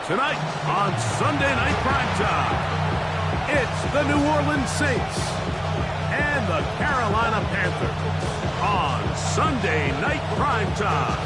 Tonight on Sunday Night Primetime, it's the New Orleans Saints and the Carolina Panthers on Sunday Night Primetime.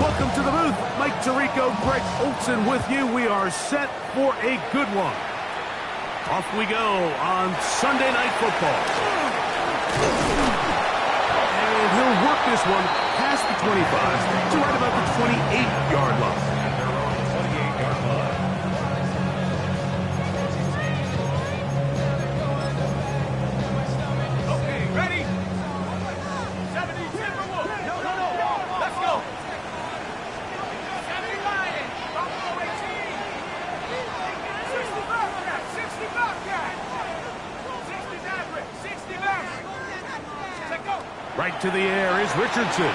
Welcome to the booth. Mike Tirico, Greg Olsen with you. We are set for a good one. Off we go on Sunday Night Football. And he'll work this one past the 25 to right about the 28-yard line. Right to the air is Richardson. And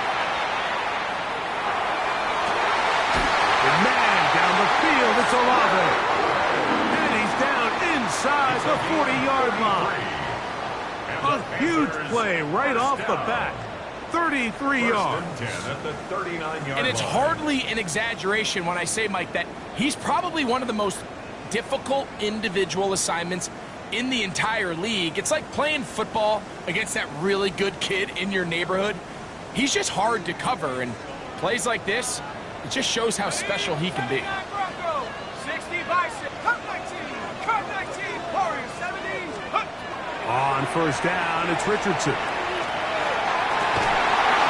man, down the field, it's Olave. And he's down inside the 40-yard line. A huge play right off the bat. 33 yards. And it's hardly an exaggeration when I say, Mike, that he's probably one of the most difficult individual assignments in the entire league. It's like playing football against that really good kid in your neighborhood. He's just hard to cover, and plays like this, it just shows how special he can be. 60 bicep, cut 19, Warriors 17, On first down, it's Richardson.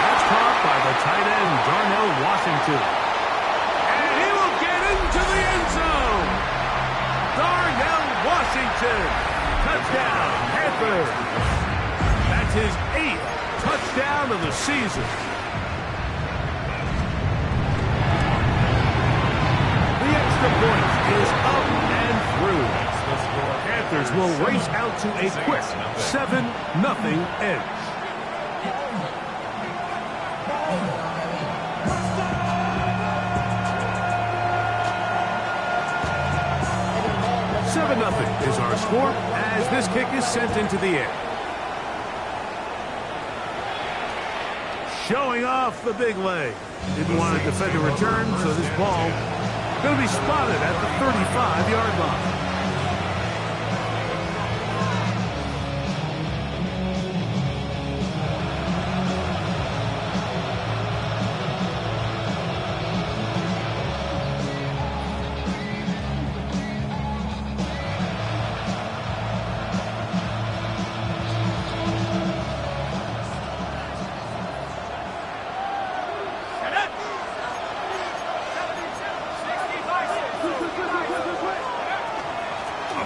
That's caught by the tight end, Darnell Washington. And he will get into the end zone. Darnell Washington. Touchdown, Panthers. That's his 8th touchdown of the season. The extra point is up and through. Panthers will race out to a quick 7-0 edge. Nothing is our score as this kick is sent into the air. Showing off the big leg. Didn't want to defend a return, so this ball going to be spotted at the 35-yard line.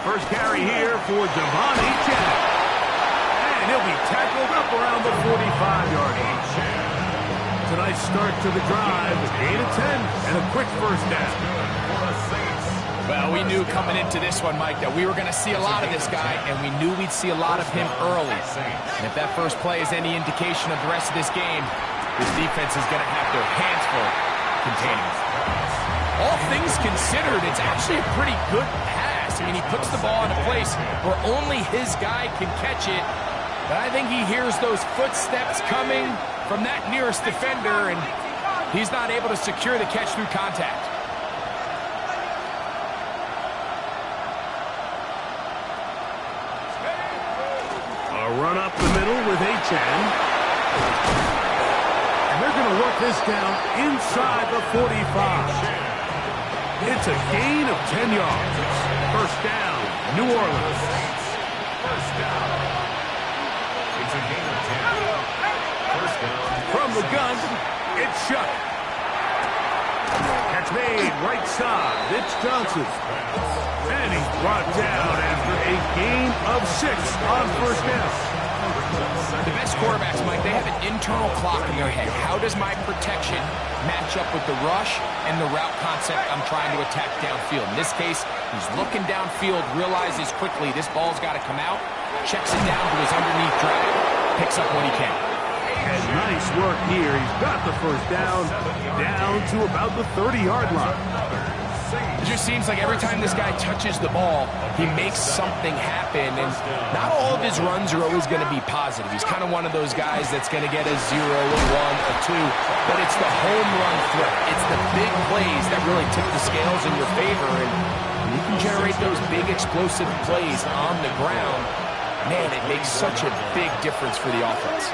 First carry here for Devon Achane. And he'll be tackled up around the 45-yard line. Tonight's start to the drive, a gain of 10 and a quick first down. Well, we knew coming into this one, Mike, that we were going to see a lot of this guy, and we knew we'd see a lot of him early. And if that first play is any indication of the rest of this game, this defense is going to have their hands full containing him. All things considered, it's actually a pretty good pass. I mean, he puts the ball in a place where only his guy can catch it. But I think he hears those footsteps coming from that nearest defender, and he's not able to secure the catch through contact. A run up the middle with Achane. And they're going to work this down inside the 45. It's a gain of 10 yards. First down, New Orleans. First down. It's a gain of 10. First down. From the gun, it's shut. Catch made, right side. It's Johnson. And he's brought down after a gain of 6 on first down. The best quarterbacks, Mike, they have an internal clock in their head. How does my protection match up with the rush and the route concept I'm trying to attack downfield? In this case, he's looking downfield, realizes quickly this ball's got to come out, checks it down to his underneath drag, picks up when he can. And nice work here. He's got the first down to about the 30-yard line. It just seems like every time this guy touches the ball, he makes something happen, and not all of his runs are always going to be positive. He's kind of one of those guys that's going to get a 0, a 1, a 2, but it's the home run threat. It's the big plays that really tip the scales in your favor, and when you can generate those big explosive plays on the ground, man, it makes such a big difference for the offense.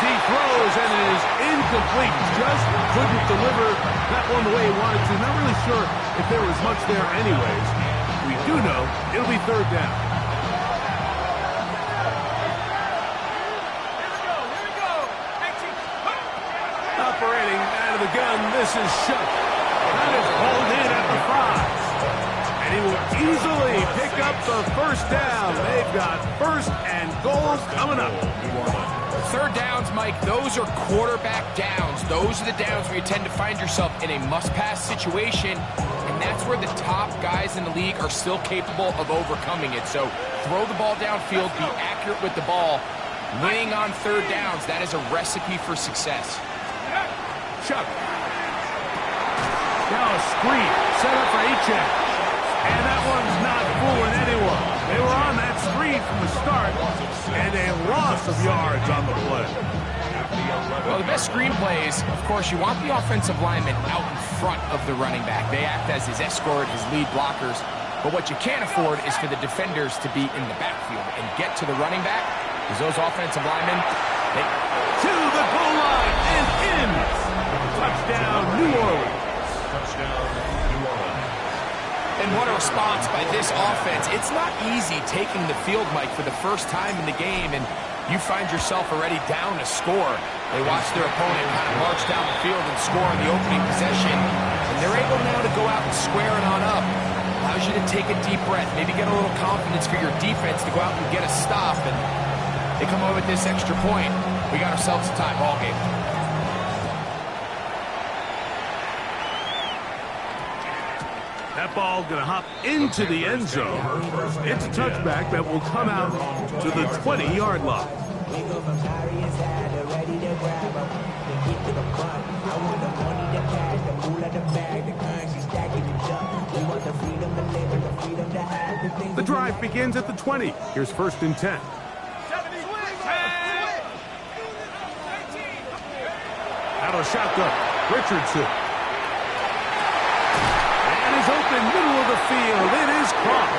He throws, and it is incomplete. Just couldn't deliver that one the way he wanted to. Not really sure if there was much there anyways. We do know it'll be third down. Operating out of the gun, this is Shuck. That is hauled in at the 5. And he will easily pick up the first down. They've got first and goals coming up. Third downs, Mike, those are quarterback downs. Those are the downs where you tend to find yourself in a must-pass situation, and that's where the top guys in the league are still capable of overcoming it. So throw the ball downfield, be accurate with the ball. Winning on third downs, that is a recipe for success. Chuck. Now a screen set up for H.A. And that one's not fooling anyone. They were on that screen from the start, and a loss of yards on the play. Well, the best screen plays, of course, you want the offensive lineman out in front of the running back. They act as his escort, his lead blockers. But what you can't afford is for the defenders to be in the backfield and get to the running back, because those offensive linemen, they... To the goal line and in. Touchdown, New Orleans. Touchdown, New Orleans. And what a response by this offense. It's not easy taking the field, Mike, for the first time in the game, and you find yourself already down a score. They watch their opponent kind of march down the field and score on the opening possession, and they're able now to go out and square it on up. Allows you to take a deep breath, maybe get a little confidence for your defense to go out and get a stop, and they come over with this extra point. We got ourselves a tie ball game. That ball going to hop into the end zone. It's a touchback that will come out to the 20-yard line. The drive begins at the 20. Here's first and 10. Out of shotgun, Richardson. Open middle of the field. It is caught.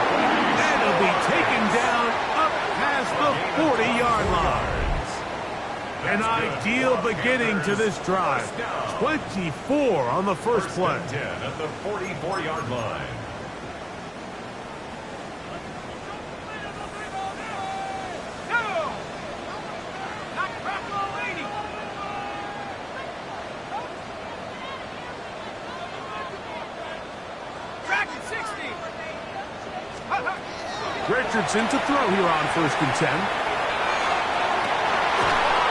And it'll be taken down up past the 40-yard line. An ideal beginning to this drive. 24 on the first play. 10 at the 44-yard line. Richardson to throw here on first and 10.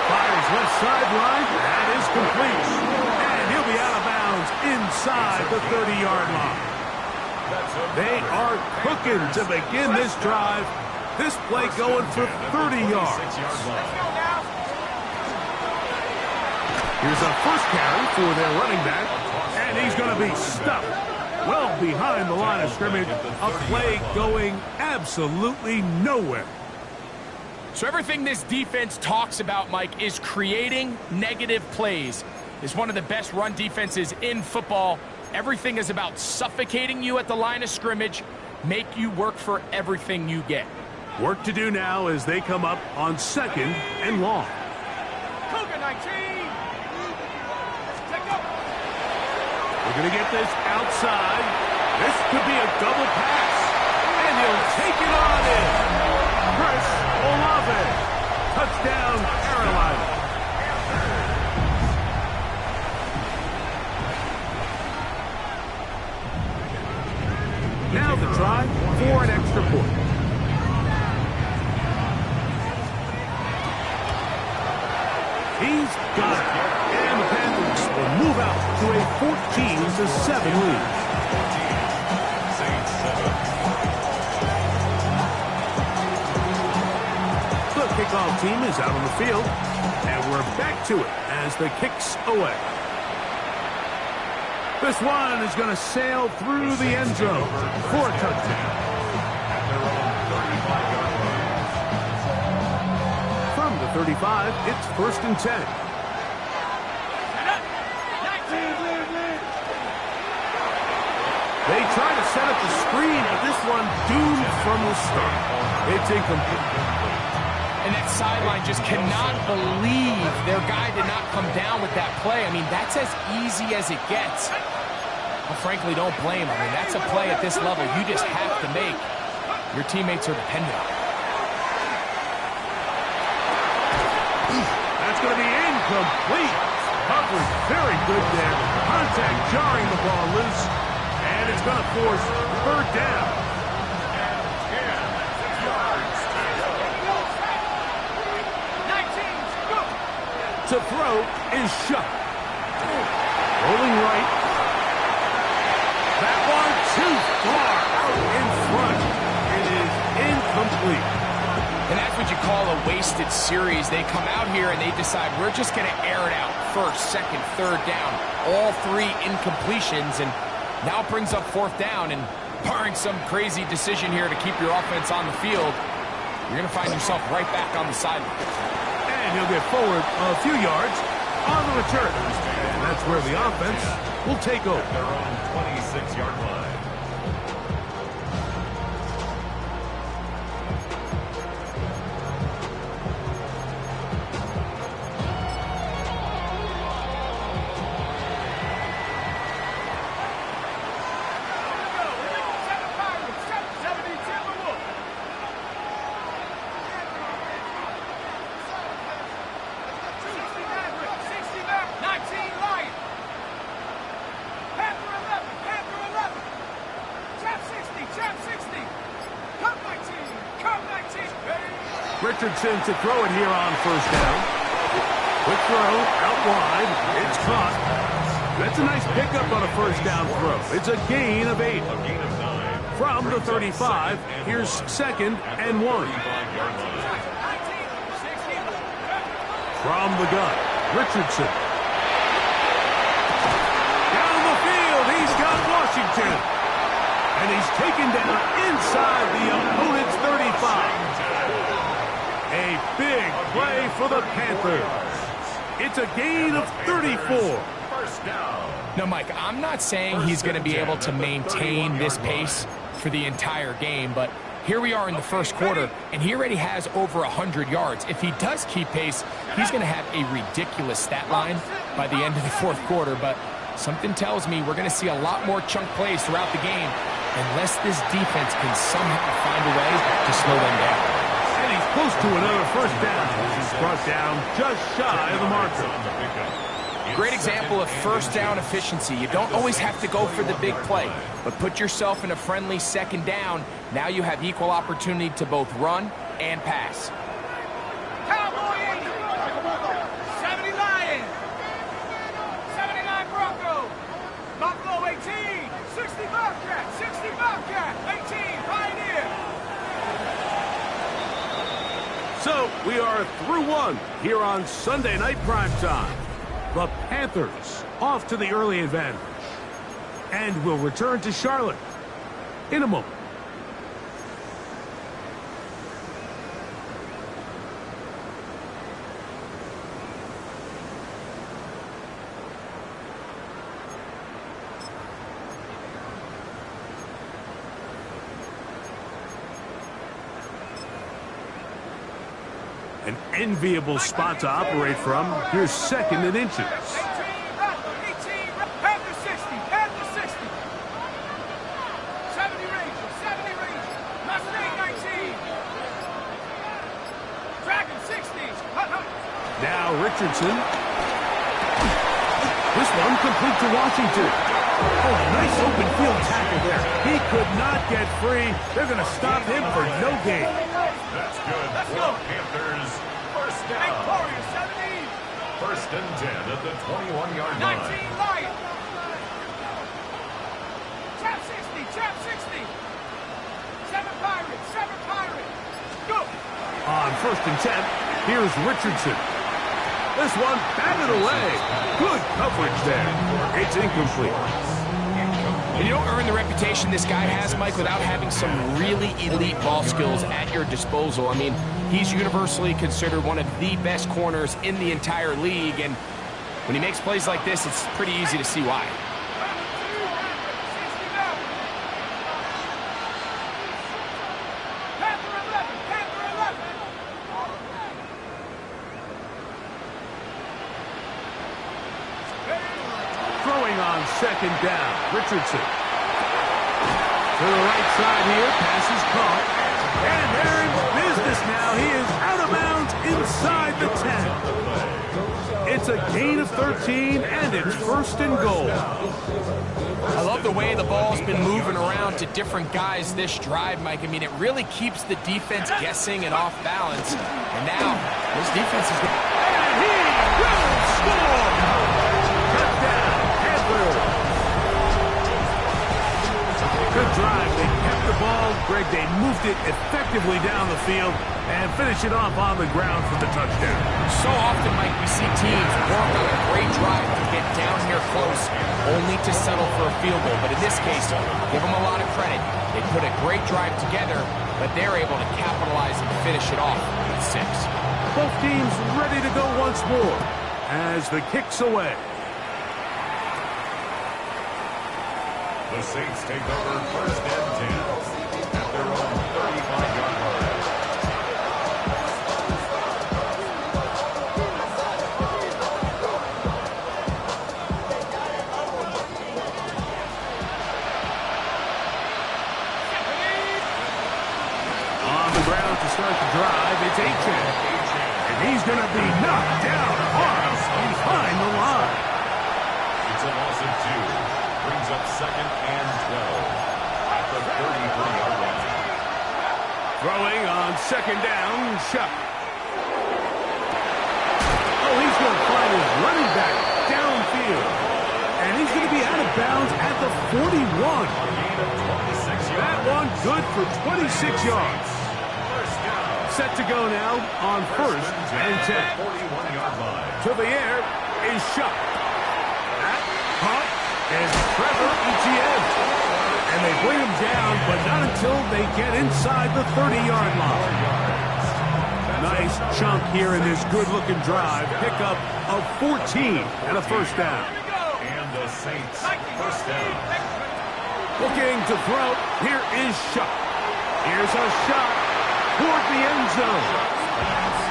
Fires left sideline. That is complete. And he'll be out of bounds inside the 30-yard line. They are cooking to begin this drive. This play going for 30 yards. Here's a first carry for their running back. And he's going to be stuffed well behind the line of scrimmage. A play going absolutely nowhere. So everything this defense talks about, Mike, is creating negative plays. It's one of the best run defenses in football. Everything is about suffocating you at the line of scrimmage, make you work for everything you get. Work to do now as they come up on second and long. Cougar 19. We're going to get this outside. This could be a double pass. And he'll take it on in. Chris Olave. Touchdown, Carolina. Now the try for an extra point. He's got it. And the Panthers will move out to a 14-7 lead. The kickoff team is out on the field, and we're back to it as the kick's away. This one is going to sail through the end zone for a touchdown. From the 35, it's 1st and 10. They try to set up the screen, but this one doomed from the start. It's incomplete. And that sideline just cannot believe their guy did not come down with that play. I mean, that's as easy as it gets. Well, frankly, don't blame him. I mean, that's a play at this level you just have to make. Your teammates are dependent on it. That's going to be incomplete. Coverage very good there. Contact jarring the ball loose. And it's going to force 3rd down. To throw is shut. Rolling right. That one too far out in front. It is incomplete. And that's what you call a wasted series. They come out here and they decide we're just going to air it out. 1st, 2nd, 3rd down. All 3 incompletions. And now it brings up 4th down. And barring some crazy decision here to keep your offense on the field, you're going to find yourself right back on the sideline. And he'll get forward a few yards on the return. And that's where the offense will take over. Their own 26-yard line. Richardson to throw it here on 1st down. Quick throw, out wide. It's caught. That's a nice pickup on a 1st down throw. It's a gain of 8. From the 35, here's 2nd and 1. From the gun, Richardson. Down the field, he's got Washington. And he's taken down inside the opponent's 35. A big play for the Panthers. It's a gain of 34. 1st down. No, Mike, I'm not saying he's going to be able to maintain this pace for the entire game, but here we are in the 1st quarter, and he already has over 100 yards. If he does keep pace, he's going to have a ridiculous stat line by the end of the 4th quarter, but something tells me we're going to see a lot more chunk plays throughout the game unless this defense can somehow find a way to slow them down. And he's close to another 1st down. He's brought down just shy of the marker. Great example of 1st down efficiency. You don't always have to go for the big play, but put yourself in a friendly 2nd down. Now you have equal opportunity to both run and pass. Cowboy 80. 70 Lions. 79 Broncos. Buffalo 18. 60 Bobcat. 60 Bobcat. 18 Pioneer. So we are through one here on Sunday Night Primetime. The Panthers off to the early advantage. And will return to Charlotte in a moment. An enviable spot to operate from. Here's 2nd and inches. 18 Panther 60. Panther 60. 70 Rangers. 70 Rangers. Mustang 19. Dragon 60. Now Richardson. This one complete to Washington. Oh, nice open field tackle there. He could not get free. They're going to stop him for no gain. That's good. Let's go. Panthers. 1st down. Victoria 70. 1st and 10 at the 21-yard 19 line. Lions. Trap 60. Trap 60. 7 Pirates. 7 Pirates. Go. On 1st and 10, here's Richardson. This one batted away. Good coverage there. It's incomplete. And you don't earn the reputation this guy has, Mike, without having some really elite ball skills at your disposal. I mean, he's universally considered one of the best corners in the entire league, and when he makes plays like this, it's pretty easy to see why. On 2nd down, Richardson. To the right side here, pass is caught. And they're in business now. He is out of bounds inside the 10. It's a gain of 13, and it's 1st and goal. I love the way the ball's been moving around to different guys this drive, Mike. I mean, it really keeps the defense guessing and off balance. And now, this defense is... And he will score! Touchdown! Good drive. They kept the ball. Greg, they moved it effectively down the field and finish it off on the ground for the touchdown. So often, Mike, we see teams work on a great drive to get down here close, only to settle for a field goal. But in this case, give them a lot of credit. They put a great drive together, but they're able to capitalize and finish it off with 6. Both teams ready to go once more as the kick's away. The Saints take over 1st and 10 at their own 35-yard line. On the ground to start the drive, it's Achane. And he's going to be knocked down hard behind the line. It's a loss of 2. Brings up 2nd and 12 at the 33-yard line. Throwing on 2nd down, Shuck. Oh, he's going to find his running back downfield. And he's going to be out of bounds at the 41. That one good for 26 yards. Set to go now on 1st and 10. 41-yard line. To the air is Shuck. That punt is Trevor Etienne. And they bring him down, but not until they get inside the 30-yard line. Nice chunk here in this good-looking drive. Pickup of 14 and a 1st down. And the Saints 1st down. Looking to throw. Here is Shuck. Here's a shot toward the end zone.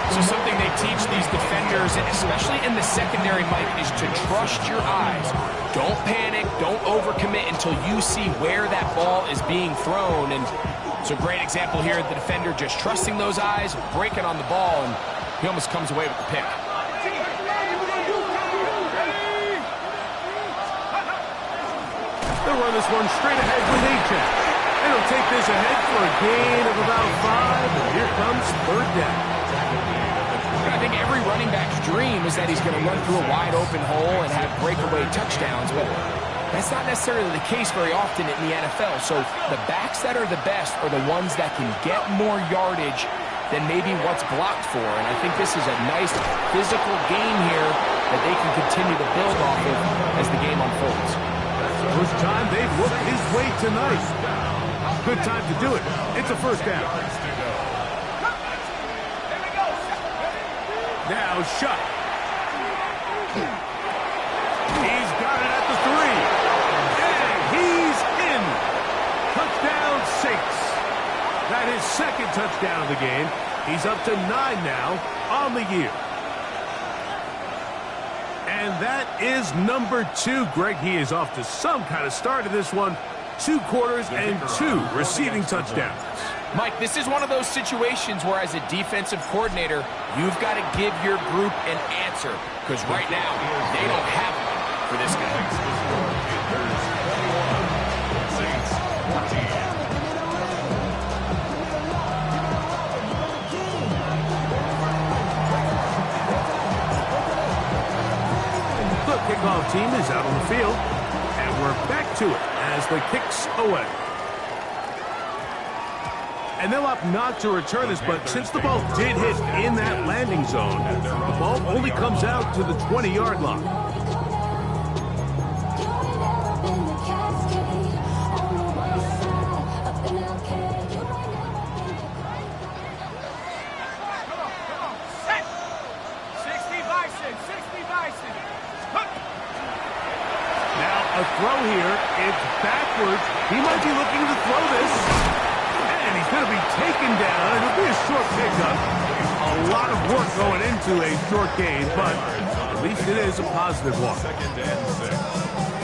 So something they teach these defenders, especially in the secondary, Mike, is to trust your eyes. Don't panic, don't overcommit until you see where that ball is being thrown. And it's a great example here, the defender just trusting those eyes, breaking on the ball, and he almost comes away with the pick. They'll run this one straight ahead with Achane. And he'll take this ahead for a gain of about 5, and here comes 3rd down. I think every running back's dream is that he's going to run through a wide open hole and have breakaway touchdowns, but that's not necessarily the case very often in the NFL. So the backs that are the best are the ones that can get more yardage than maybe what's blocked for. And I think this is a nice physical game here that they can continue to build off of as the game unfolds. First time they've looked his way tonight. Good time to do it. It's a 1st down. Now Shuck. He's got it at the 3. And he's in. Touchdown Saints. That is 2nd touchdown of the game. He's up to 9 now on the year. And that is number 2. Greg, he is off to some kind of start in this one. 2 quarters and 2 receiving touchdowns. Mike, this is one of those situations where as a defensive coordinator, you've got to give your group an answer. Because right now, they don't have one for this guy. The kickoff team is out on the field. And we're back to it as the kick's away. And they'll opt not to return this, but since the ball did hit in that landing zone, the ball only comes out to the 20-yard line. A throw here, it's backwards. He might be looking to throw this. And he's going to be taken down. It'll be a short pickup. A lot of work going into a short gain, but at least it is a positive one. Second and 6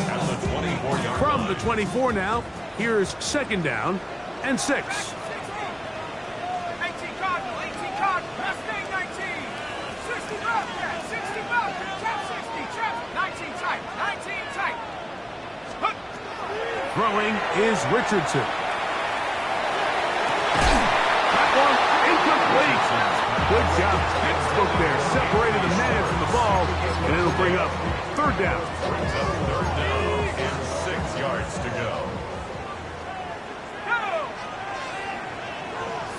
at the 24-yard From line. the 24 now, here's second down and 6. 18 Cardinal, 18 Cardinal, Mustang 19. 60 Bobcat, 60 Bobcat, trap 60, trap 19 tight, 19 tight. Throwing is Richardson. That one incomplete. Good job. Textbook there. Separated the man from the ball, and it'll bring up third down. Brings up third down and 6 yards to go. Go!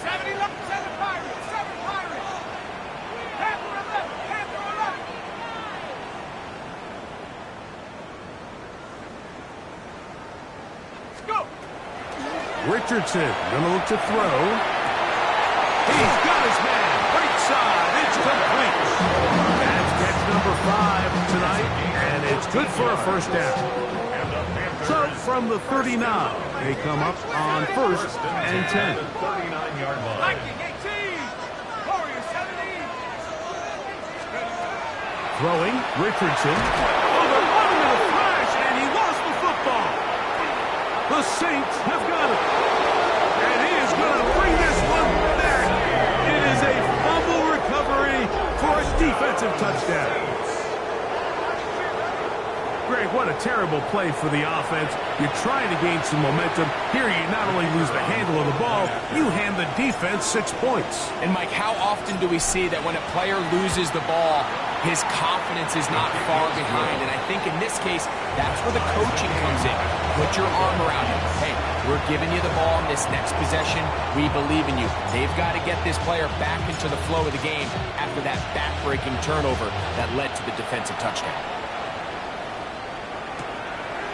70 left, 7 Pirates, 7 Pirates. Panther 11, Panther 11. Go! Richardson gonna look to throw. He's got his man. Right side. It's complete. That's catch number 5 tonight, and it's good for a first down. So from the 39, they come up on first and 10. 39-yard line. Viking 18. Warriors 17. Throwing, Richardson. Oh, they're running in a flash, and he lost the football. The Saints have got it. And he is going to bring this one back. It is a fumble recovery for a defensive touchdown. Greg, what a terrible play for the offense. You're trying to gain some momentum. Here you not only lose the handle of the ball, you hand the defense 6 points. And Mike, how often do we see that when a player loses the ball, his confidence is not far behind? And I think in this case, that's where the coaching comes in. Put your arm around him. Hey, we're giving you the ball in this next possession. We believe in you. They've got to get this player back into the flow of the game after that back-breaking turnover that led to the defensive touchdown.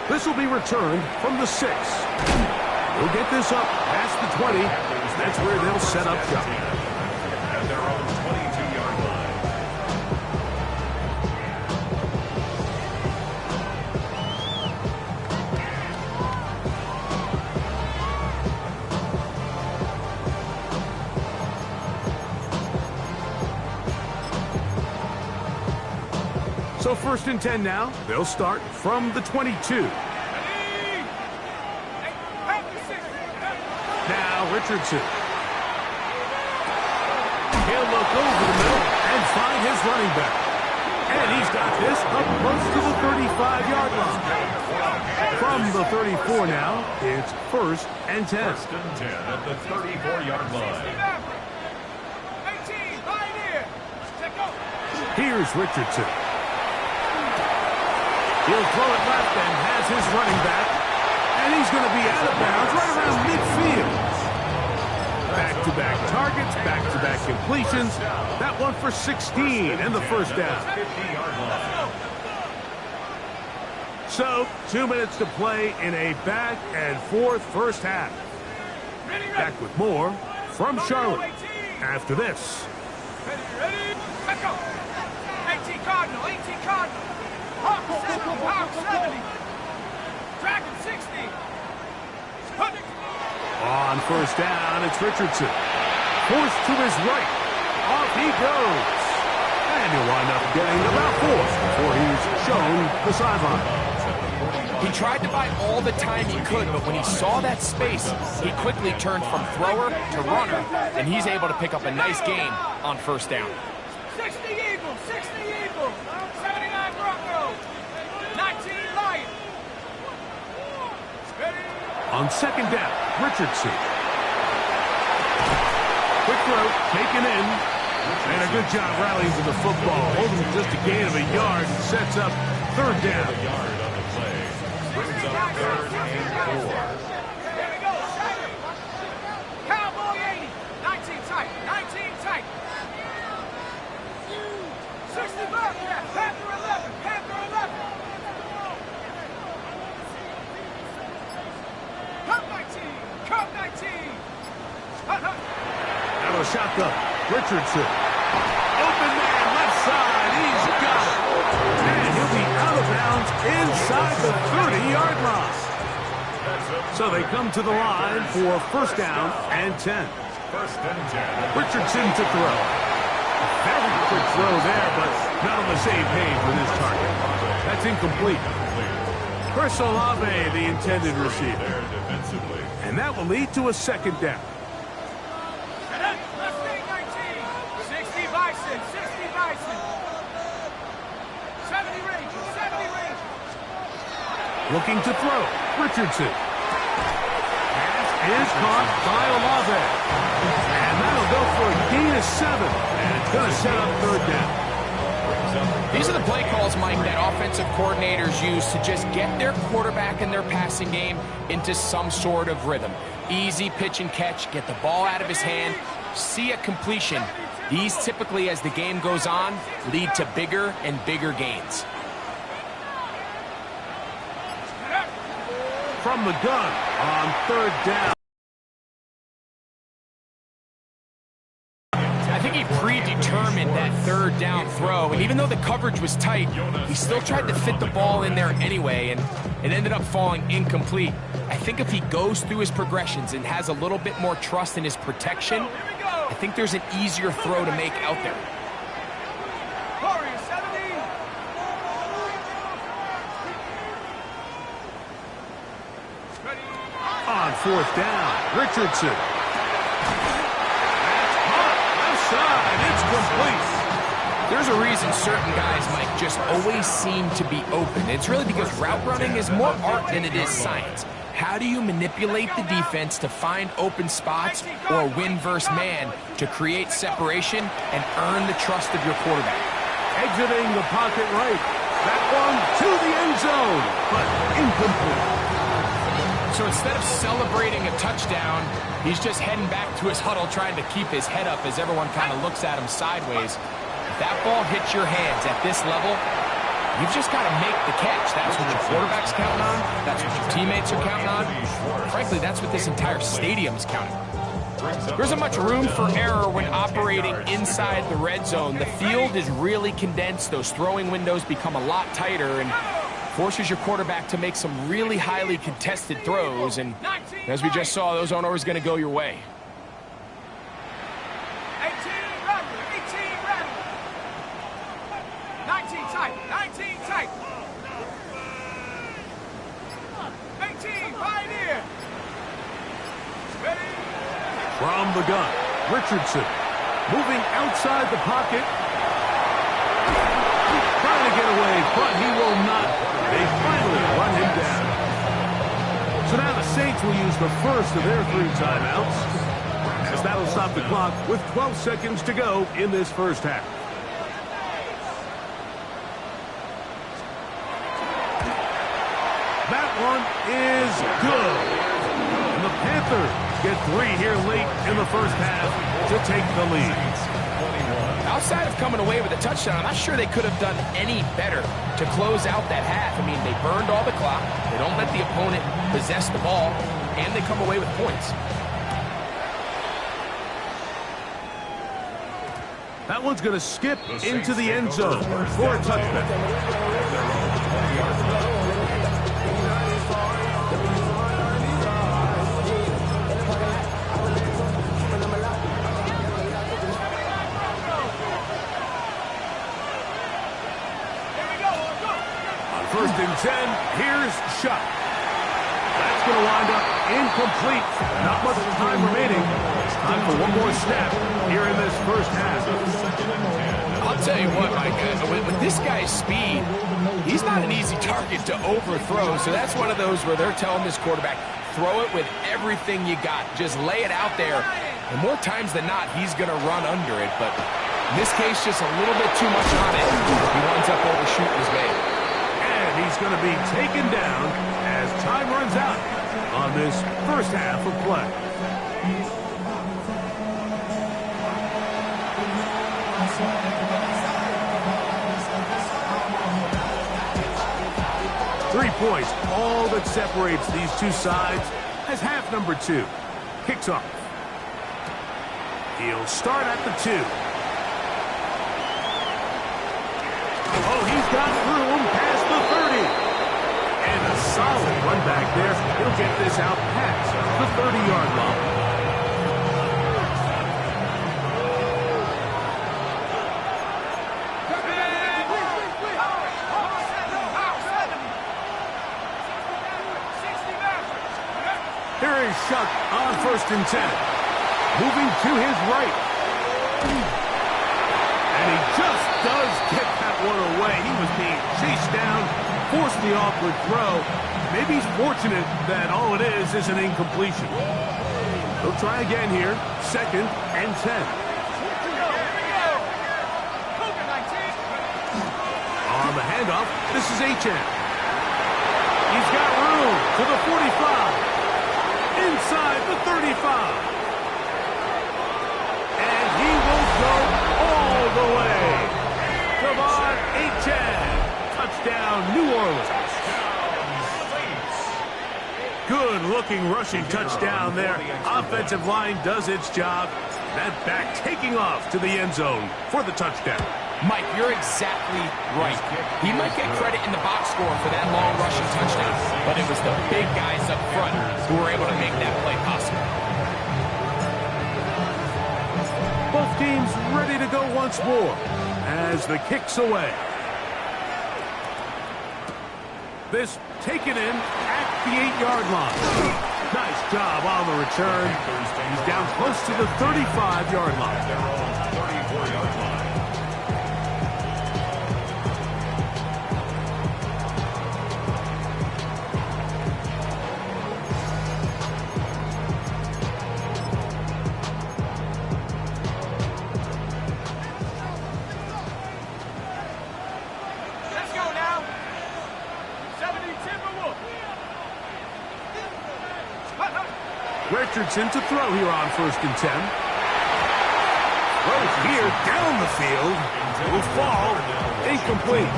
This will be returned from the 6. We'll get this up past the 20. That's where they'll set up shop. At their own 22-yard line. So first and 10 now. They'll start from the 22. Now Richardson. He'll look over the middle and find his running back. And he's got this up close to the 35-yard line. From the 34 now, it's first and 10. First and 10 at the 34-yard line. 18, Pioneer. Check out. Here's Richardson. He'll throw it left and has his running back. And he's going to be out of bounds right around midfield. Back-to-back targets, back-to-back completions. That one for 16 and the first down. 50-yard line. So, 2 minutes to play in a back-and-forth first half. Back with more from Charlotte after this. Ready? Check out. 18 Cardinal, 18 Cardinal. Hawk 70, Hawk 70. Dragon 60. On first down, it's Richardson. Forced to his right. Off he goes. And he'll wind up getting about 4 before he's shown the sideline. He tried to buy all the time he could, but when he saw that space, he quickly turned from thrower to runner, and he's able to pick up a nice gain on first down. 60 Eagles, 60 Eagles. 79 Broncos. 19 Lions. Ready? On second down, Richardson. Quick throw, taken in. And a good job rallying to the football. Holding just a gain of a yard and sets up third down. A yard on the play. Brings up third and 4. There we go. Cowboy 80. Out of the shotgun. Richardson. Open man, left side. He's got it. And he'll be out of bounds inside the 30-yard line. So they come to the line for first down and 10. First and 10. Richardson to throw. Very quick throw there, but not on the same page with his target. That's incomplete. Chris Olave, the intended receiver. There defensively. And that will lead to a second down. 60 Bison, 60 Bison. 70 Rangers, 70 Rangers. Looking to throw. Richardson. Pass is caught by Olave. And that'll go for a gain of 7. And it's going to set up third down. These are the play calls, Mike, that offensive coordinators use to just get their quarterback and their passing game into some sort of rhythm. Easy pitch and catch, get the ball out of his hand, see a completion. These typically, as the game goes on, lead to bigger and bigger gains. From the gun on third down. I think he predetermined that third down throw, and even though the coverage was tight, he still tried to fit the ball in there anyway, and it ended up falling incomplete. I think if he goes through his progressions and has a little bit more trust in his protection, I think there's an easier throw to make out there. Warriors, 70. Ready. On fourth down, Richardson. That's caught. Left side. It's complete. There's a reason certain guys, Mike, just always seem to be open. It's really because route running is more art than it is science. How do you manipulate the defense to find open spots or win versus man to create separation and earn the trust of your quarterback? Exiting the pocket right. That one to the end zone, but incomplete. So instead of celebrating a touchdown, he's just heading back to his huddle trying to keep his head up as everyone kind of looks at him sideways. If that ball hits your hands at this level, you've just got to make the catch. That's what your quarterback's counting on. That's what your teammates are counting on. Frankly, that's what this entire stadium's counting on. There isn't much room for error when operating inside the red zone. The field is really condensed. Those throwing windows become a lot tighter and forces your quarterback to make some really highly contested throws. And as we just saw, those aren't always going to go your way. 18 ready, 18 ready. 19 tight, 19 tight. 18 pioneer. Ready. From the gun, Richardson moving outside the pocket. Trying to get away, but he will not. They finally run him down. So now the Saints will use the first of their 3 timeouts, as that'll stop the clock with 12 seconds to go in this first half. That one is good. And the Panthers get 3 here late in the first half to take the lead. Outside of coming away with a touchdown, I'm not sure they could have done any better to close out that half. I mean, they burned all the clock, they don't let the opponent possess the ball, and they come away with points. That one's going to skip into the end zone for a touchdown. First and 10, here's Shuck. That's going to wind up incomplete. Not much time remaining. It's time for one more snap here in this first half. I'll tell you what, Mike, with this guy's speed, he's not an easy target to overthrow. So that's one of those where they're telling this quarterback, throw it with everything you got. Just lay it out there. And more times than not, he's going to run under it. But in this case, just a little bit too much on it. He winds up overshooting his man. He's going to be taken down as time runs out on this first half of play. Three points, all that separates these two sides as half number 2. Kicks off. He'll start at the 2. Oh, he's got room past the 30. And a solid run back there. He'll get this out past the 30-yard line. Here is Shuck on 1st and 10. Moving to his right. And he just does get that one away. He was being chased down, forced the awkward throw. Maybe he's fortunate that all it is an incompletion. He'll try again here. 2nd and 10. On the handoff, this is Achane. He's got room to the 45. Inside the 35. And he will go all the way. De'Von Achane. Touchdown, New Orleans. Good-looking rushing touchdown there. Offensive line does its job. That back taking off to the end zone for the touchdown. Mike, you're exactly right. He might get credit in the box score for that long rushing touchdown, but it was the big guys up front who were able to make that play possible. Both teams ready to go once more as the kick's away. This taken in at the 8-yard line. Nice job on the return. He's down close to the 35-yard line. 34-yard line. Richardson to throw here on 1st and 10. Throws here down the field. Will fall. Incomplete.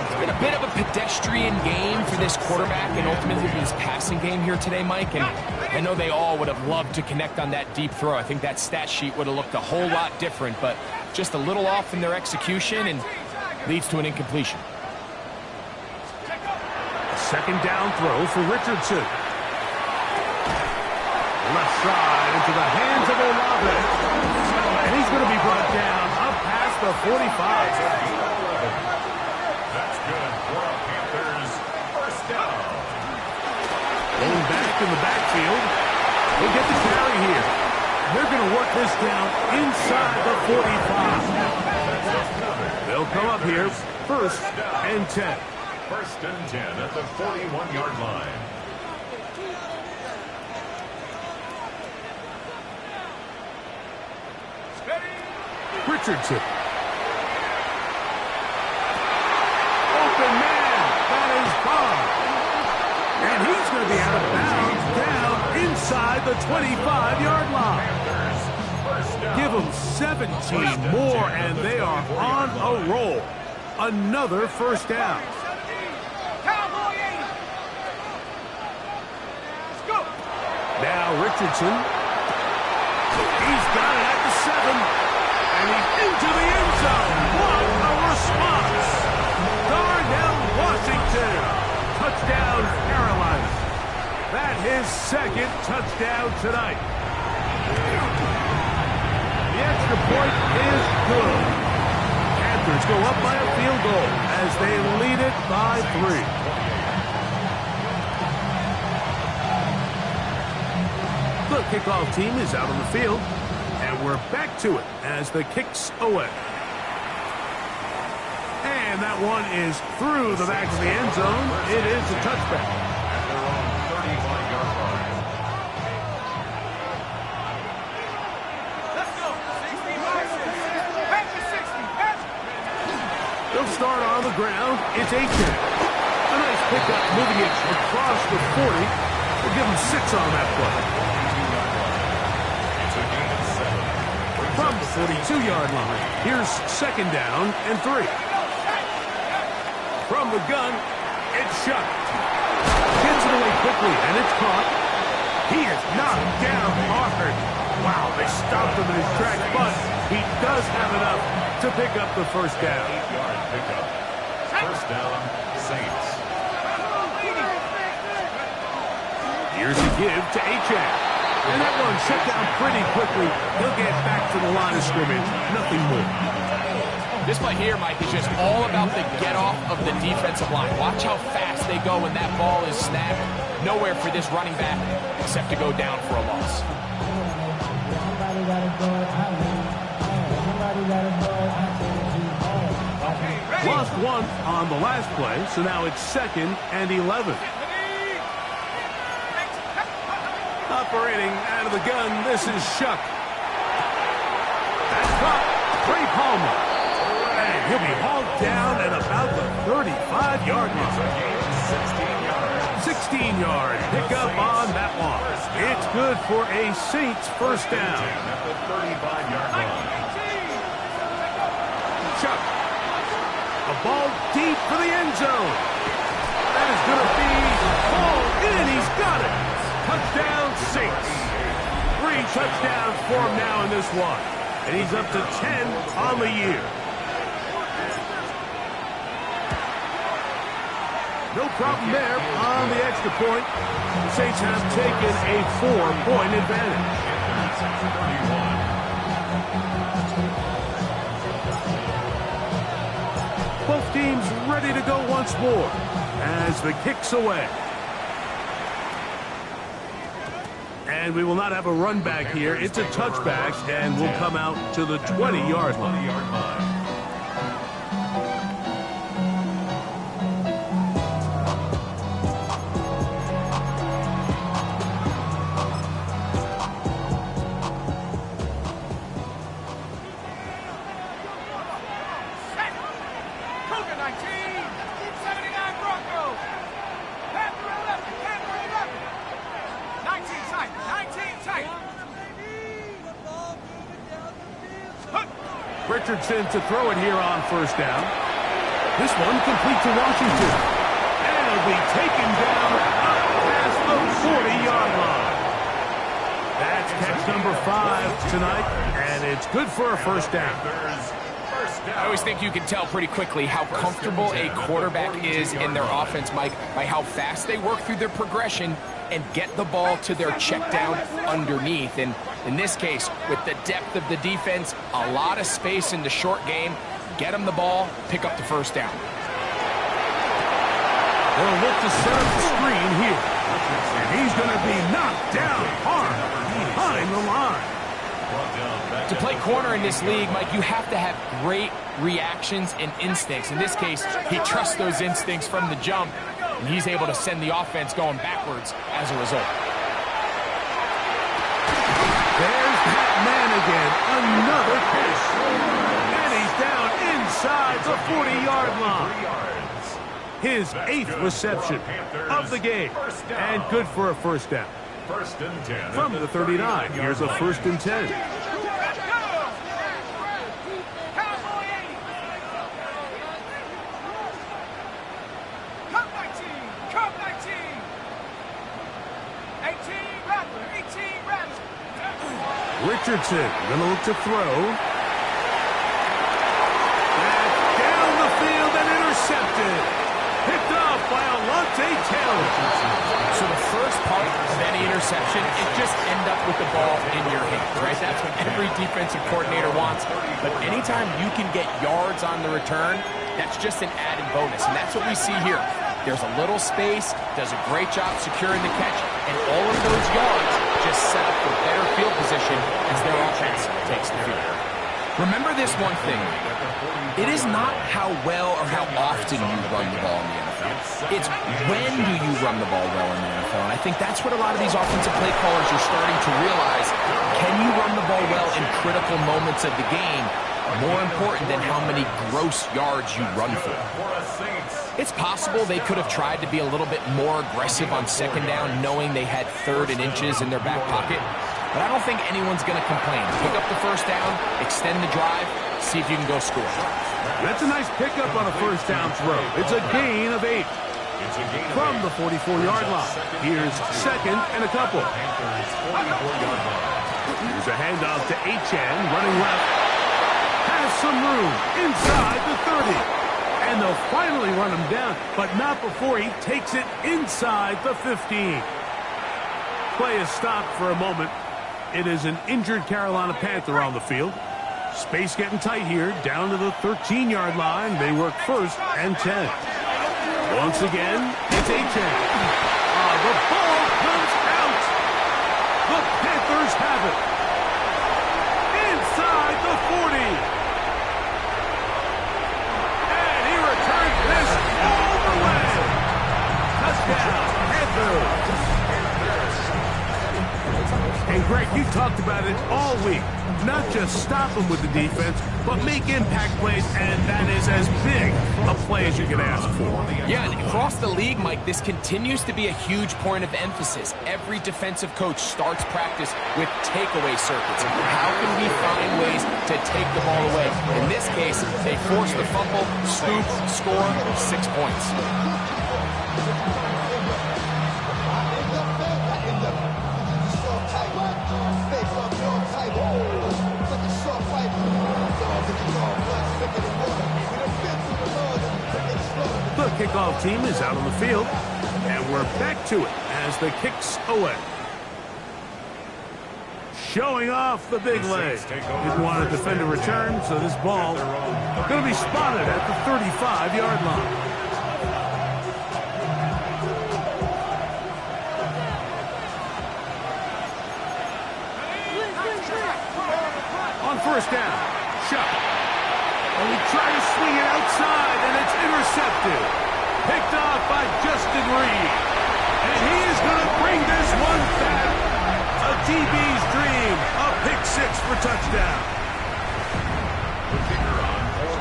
It's been a bit of a pedestrian game for this quarterback and ultimately his passing game here today, Mike. And I know they all would have loved to connect on that deep throw. I think that stat sheet would have looked a whole lot different, but just a little off in their execution and leads to an incompletion. A 2nd down throw for Richardson. Left side into the hands of Olave. And he's going to be brought down up past the 45. That's good for a Panthers first down. Going back in the backfield. He'll get the carry here. They're going to work this down inside the 45. They'll come up here 1st and 10. 1st and 10 at the 41-yard line. Richardson. Open man. That is Bob. And he's going to be out of bounds down inside the 25-yard line. Give them 17 more, and they are on a roll. Another first down. Now Richardson. He's got it at the 7. And he's into the end zone. What a response. Darnell Washington. Touchdown, Carolina. That's his 2nd touchdown tonight. The extra point is good. Panthers go up by a field goal as they lead it by 3. The kickoff team is out on the field. And we're back to it as the kick's away. And that one is through the back of the end zone. It is a touchback. At their own 35-yard line. Let's go. 60. They'll start on the ground. It's Achane. A nice pickup moving it across the 40. We'll give him 6 on that play. From the 42-yard line, here's 2nd down and 3. From the gun, it's Shuck. Gets it away quickly, and it's caught. He is knocked down hard. Wow, they stopped him in his tracks, but he does have enough to pick up the first down. 8-yard pickup. First down, Saints. Here's a give to Achane. And that one shut down pretty quickly. He'll get back to the line of scrimmage. Nothing more. This play here, Mike, is just all about the get-off of the defensive line. Watch how fast they go when that ball is snapped. Nowhere for this running back except to go down for a loss. Lost one on the last play, so now it's 2nd and 11. Operating out of the gun, this is Shuck. That's caught. Trey Palmer. And he'll be hauled down at about the 35-yard line. 16-yard pickup on that one. It's good for a Saints first down. At the 35-yard line. Chuck. A ball deep for the end zone. That is going to be hauled in. He's got it. Touchdown, Saints. 3 touchdowns for him now in this one. And he's up to 10 on the year. No problem there on the extra point. The Saints have taken a 4-point advantage. 31. Both teams ready to go once more as the kick's away. And we will not have a run back here. It's a touchback, and we'll come out to the 20-yard line. Richardson to throw it here on first down. This one complete to Washington. And it'll be taken down up past the 40-yard line. That's catch number 5 tonight, and it's good for a first down. I always think you can tell pretty quickly how comfortable a quarterback is in their offense, Mike, by how fast they work through their progression and get the ball to their check down underneath. And in this case, with the depth of the defense, a lot of space in the short game, get them the ball, pick up the first down. They'll look to set up the screen here. And he's going to be knocked down hard behind the line. To play corner in this league, Mike, you have to have great reactions and instincts. In this case, he trusts those instincts from the jump, and he's able to send the offense going backwards as a result. There's that man again. Another catch. And he's down inside the 40-yard line. His 8th reception of the game. And good for a first down. First and 10. From the 39, here's a 1st and 10. Richardson gonna look to throw. That's down the field and intercepted. Picked off by Alontae Taylor. So the first part of any interception, it just end up with the ball in your hands, right? That's what every defensive coordinator wants. But anytime you can get yards on the return, that's just an added bonus. And that's what we see here. There's a little space, does a great job securing the catch, and all of those yards just set up for better field position as their offense takes the field. Remember this one thing. It is not how well or how often you run the ball in the NFL. It's when do you run the ball well in the NFL. And I think that's what a lot of these offensive play callers are starting to realize. Can you run the ball well in critical moments of the game? More important than how many gross yards you run for. It's possible they could have tried to be a little bit more aggressive on second down, knowing they had 3rd and inches in their back pocket. But I don't think anyone's going to complain. Pick up the first down, extend the drive, see if you can go score. That's a nice pickup on a first down throw. It's a gain of 8. It's a gain of From 8. the 44-yard line. Here's second and a couple. Panthers 44-yard line. Here's a handoff to Achane, running left. Has some room inside the 30. And they'll finally run him down, but not before he takes it inside the 15. Play is stopped for a moment. It is an injured Carolina Panther on the field. Space getting tight here, down to the 13-yard line. They work first and 10. Once again, it's Achane. The ball comes out. The Panthers have it. Inside the 40. And he returns this all the way. Touchdown, Panthers. And Greg, you talked about it all week. Not just stop them with the defense, but make impact plays, and that is as big a play as you can ask for. Yeah, and across the league, Mike, this continues to be a huge point of emphasis. Every defensive coach starts practice with takeaway circuits. How can we find ways to take the ball away? In this case, they force the fumble, scoop, score, 6 points. The kickoff team is out on the field, and we're back to it as the kick's away. Showing off the big leg. Didn't want to defend a return, so this ball going to be spotted at the 35-yard line. On first down, shot. And we try to swing it outside, and it's intercepted. Picked off by Justin Reed. And he is going to bring this one back. A DB's dream. A pick six for touchdown.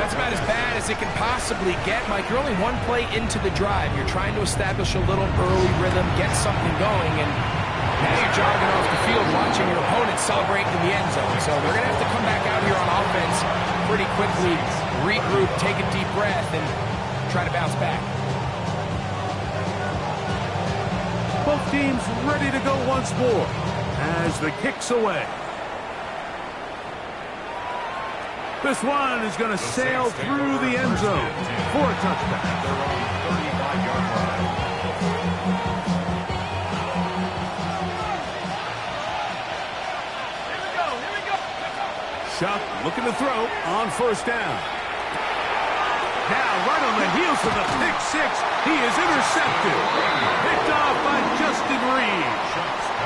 That's about as bad as it can possibly get, Mike. You're only one play into the drive. You're trying to establish a little early rhythm, get something going, and now you're jogging off the field watching your opponent celebrate in the end zone. So they're going to have to come back out here on offense pretty quickly, regroup, take a deep breath, and try to bounce back. Both teams ready to go once more as the kick's away. This one is going to sail through the end zone for a touchdown. Shuck looking to throw on first down. Now right on the heels of the pick six, he is intercepted. Picked off by Justin Reed.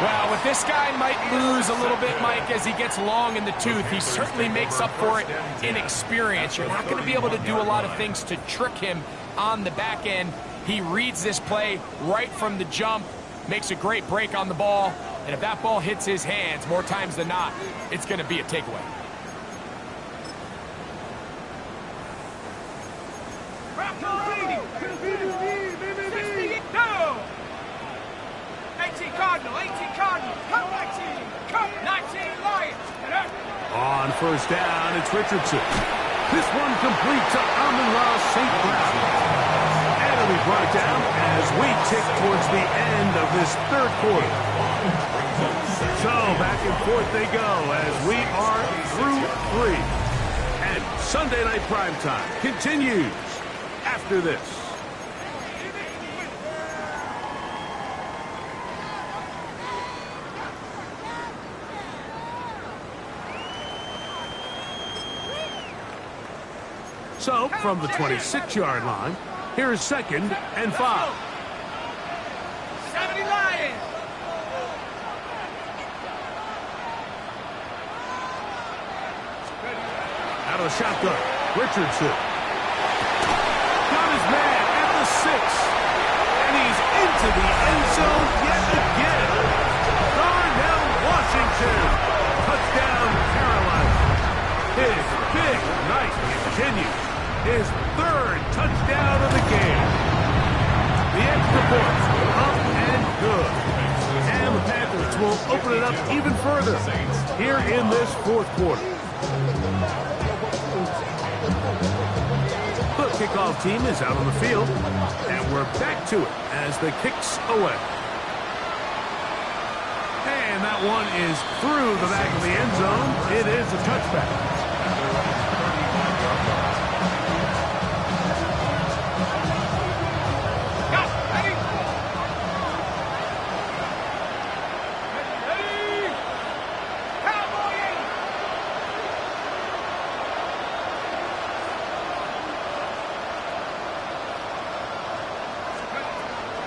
Well, with this guy might lose a little bit, Mike, as he gets long in the tooth. He certainly makes up for it in experience. You're not going to be able to do a lot of things to trick him on the back end. He reads this play right from the jump, makes a great break on the ball, and if that ball hits his hands more times than not, it's going to be a takeaway. On first down, it's Richardson. This one complete to Amon-Ra St. Brown. And it'll be brought down as we tick towards the end of this third quarter. So back and forth they go as we are through three. And Sunday Night Primetime continues after this. So, from the 26-yard line, here is second and 5. 70 Lions. Out of the shotgun, Richardson. Got his man at the 6. And he's into the end zone yet again. Darnell Washington. Touchdown, Carolina. His big night continues. His third touchdown of the game. The extra point, up and good. And the Panthers will open it up even further here in this fourth quarter. The kickoff team is out on the field, and we're back to it as the kick's away. And that one is through the back of the end zone. It is a touchback.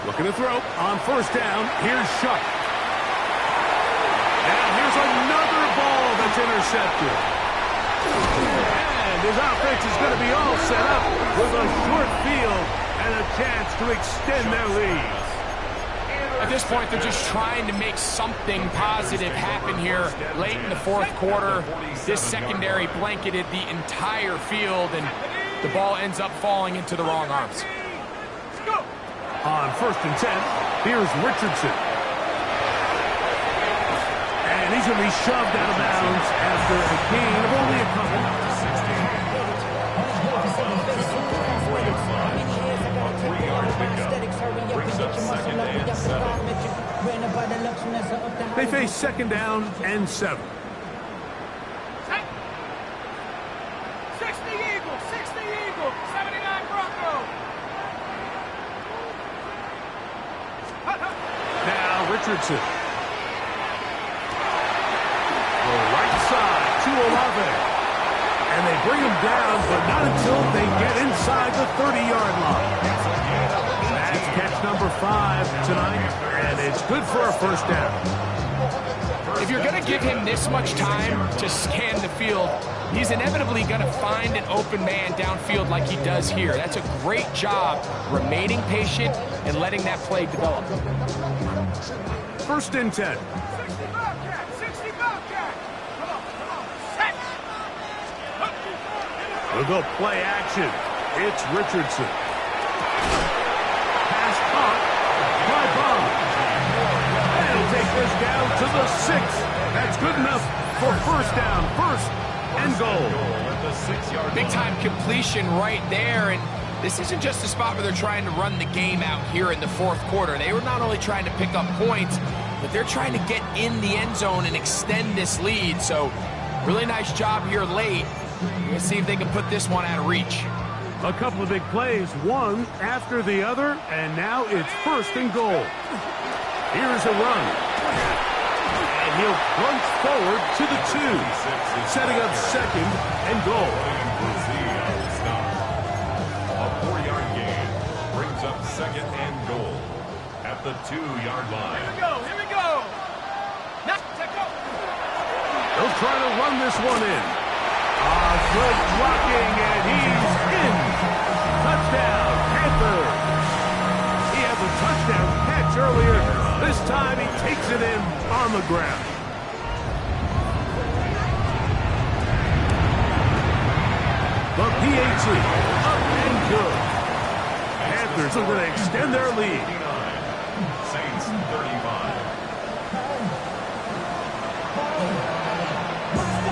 Looking to throw on first down. Here's Sharp. And here's another ball that's intercepted. And his offense is going to be all set up with a short field and a chance to extend their lead. At this point, they're just trying to make something positive happen here late in the fourth quarter. This secondary blanketed the entire field, and the ball ends up falling into the wrong arms. On first and 10, here's Richardson. And he's going to be shoved out of bounds after a gain of only a couple. They face second down and 7. 60 Eagles, 79 Broncos. Now Richardson. The right side to Olave. And they bring him down, but not until they get inside the 30-yard line. That's catch number 5 tonight, and it's good for a first down. If you're going to give him this much time to scan the field, he's inevitably going to find an open man downfield like he does here. That's a great job remaining patient and letting that play develop. First and 10. 60 Bobcat. Come on. Set. We'll go play action. It's Richardson. Pass caught by Bond. They'll take this down to the 6. That's good enough for first down. First and goal. Big-time completion right there, and this isn't just a spot where they're trying to run the game out here in the fourth quarter. They were not only trying to pick up points, but they're trying to get in the end zone and extend this lead. So, really nice job here late. We'll see if they can put this one out of reach. A couple of big plays, one after the other, and now it's first and goal. Here's a run. And he'll plunge forward to the 2, setting up second and goal. A 4-yard gain brings up second and goal at the 2-yard line. Here we go. Now, take off. They'll try to run this one in. Good blocking, and he's in. Touchdown, Panthers. He had the touchdown catch earlier. This time he takes it in on the ground. The PAT up and good. Panthers are going to extend their lead. Saints 35.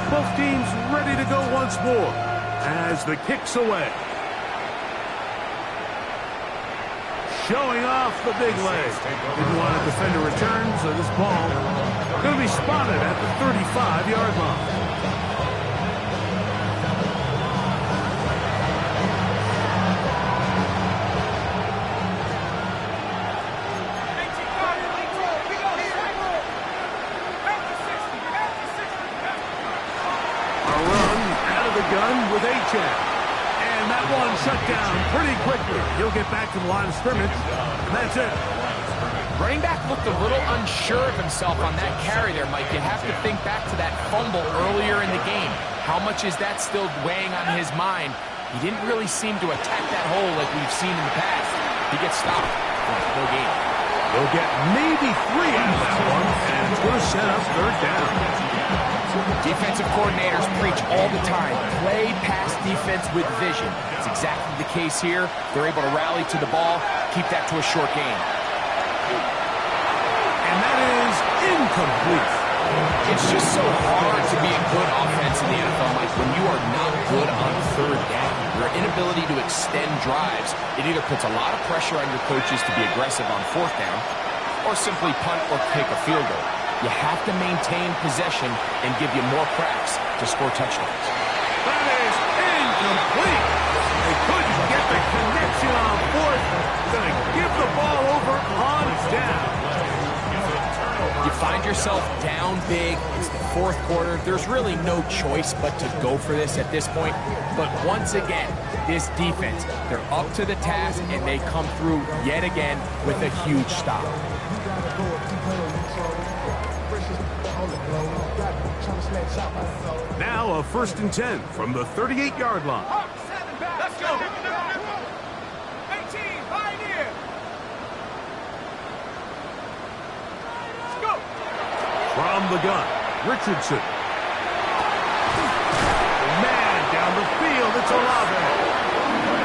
Both teams ready to go once more as the kick's away. Showing off the big leg. Didn't want to defend a return, so this ball going to be spotted at the 35-yard line. With Achane. And that one shut down pretty quickly. He'll get back to the line of scrimmage, and that's it. Running back looked a little unsure of himself on that carry there, Mike. You have to think back to that fumble earlier in the game. How much is that still weighing on his mind? He didn't really seem to attack that hole like we've seen in the past. He gets stopped. No game. They'll get maybe 3 out of that one, and it's going to set up third down. Defensive coordinators preach all the time, play pass defense with vision. It's exactly the case here. They're able to rally to the ball, keep that to a short gain. And that is incomplete. It's just so hard to be a good offense in the NFL, Mike, when you are not good on third down. your inability to extend drives, it either puts a lot of pressure on your coaches to be aggressive on fourth down or simply punt or kick a field goal. You have to maintain possession and give you more cracks to score touchdowns. That is incomplete. They couldn't get the connection on fourth. Going to give the ball over on down. You find yourself down big. It's the fourth quarter. There's really no choice but to go for this at this point. But once again, this defense, they're up to the task, and they come through yet again with a huge stop. Now a 1st and 10 from the 38-yard line. Let's go. 18, Pioneer. Let's go. From the gun, Richardson. Man, down the field, it's Olave.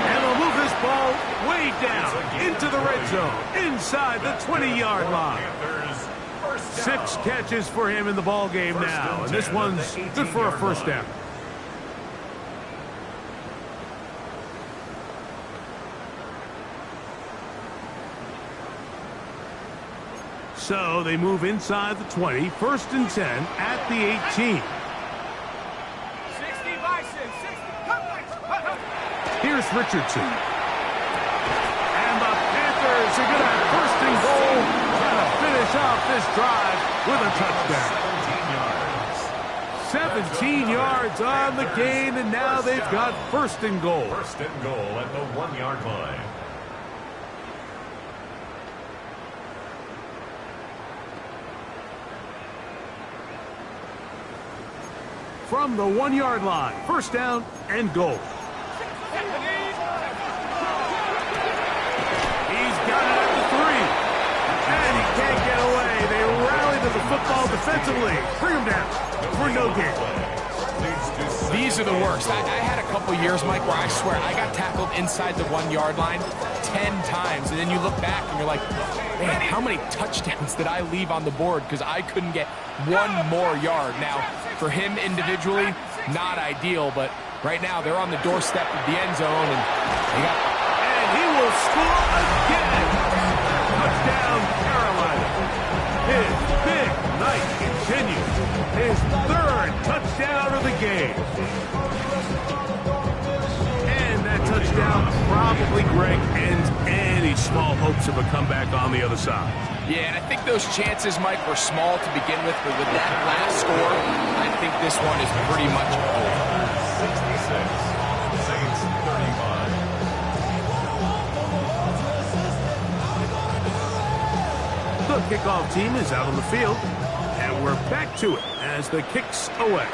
And they'll move this ball way down into the red zone, inside the 20-yard line. 6 catches for him in the ball game now, and this one's good for a first down. So they move inside the 20, 1st and 10 at the 18. 60 Bison, 60. Here's Richardson. And the Panthers are going to have 1st and goal, trying to finish off this drive with a touchdown. 17 yards on the gain, and now they've got 1st and goal. 1st and goal at the 1-yard line. From the 1-yard line, 1st down and goal. He's got it at the 3. And he can't get away. They rally to the football defensively. Bring him down for no gain. These are the worst. I had a couple years, Mike, where I swear I got tackled inside the 1-yard line 10 times. And then you look back and you're like, man, how many touchdowns did I leave on the board because I couldn't get one more yard? Now, for him individually, not ideal, but right now they're on the doorstep of the end zone, and he will score again. Touchdown, Carolina. His big night continues. His 3rd touchdown of the game. And that touchdown probably, Greg, ends any small hopes of a comeback on the other side. Yeah, and I think those chances, Mike, were small to begin with, but with that last score, I think this one is pretty much over. 66, Saints 35. The kickoff team is out on the field, and we're back to it as the kick's away.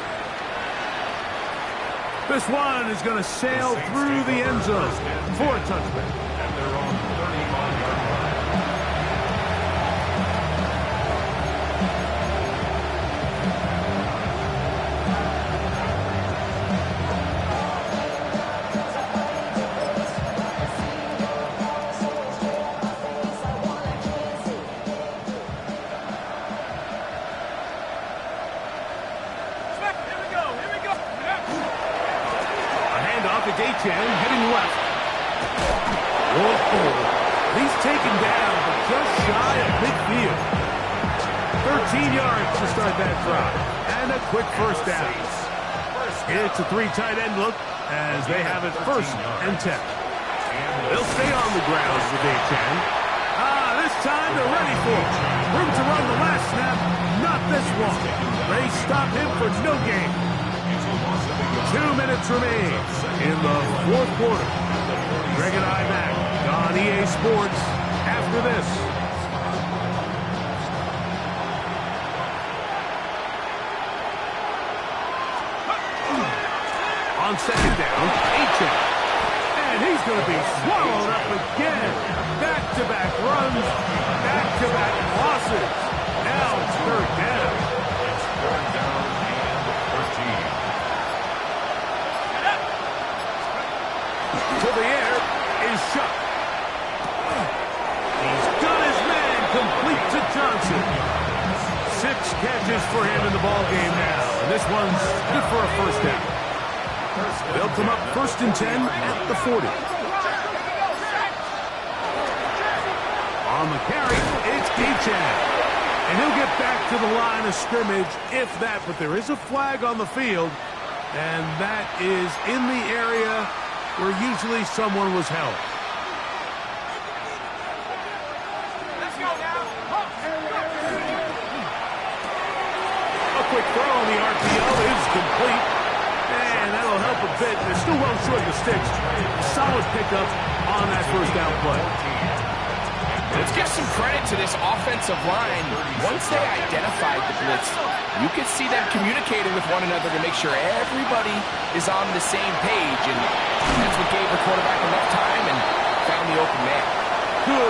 This one is going to sail through the end zone for a touchback. And they're on the 35-yard line. Etienne heading left. Whoa. He's taken down, but just shy of midfield. 13 yards to start that drive. And a quick first down. It's a 3 tight end look as they have it 1st and 10. They'll stay on the ground with Etienne. This time they're ready for it. Room to run the last snap. Not this one. They stop him for no gain. 2 minutes remain in the 4th quarter. Greg and I back on EA Sports after this. On 2nd down, Etienne. And he's going to be swallowed up again. Back-to-back runs, back-to-back losses. Now it's 3rd down. It's 3rd down and 13. To the air is shot. He's got his man complete to Johnson. 6 catches for him in the ball game now. And this one's good for a first down. They'll come up 1st and 10 at the 40. On the carry, it's Achane. And he'll get back to the line of scrimmage, if that. But there is a flag on the field, and that is in the area where usually someone was held. Let's go now. A quick throw on the RPO is complete. And that'll help a bit. They're still well short of the sticks. Solid pickup on that first down play. Let's give some credit to this offensive line. Once they identified the blitz, you could see them communicating with one another to make sure everybody is on the same page. And that's what gave the quarterback enough time and found the open man. Good.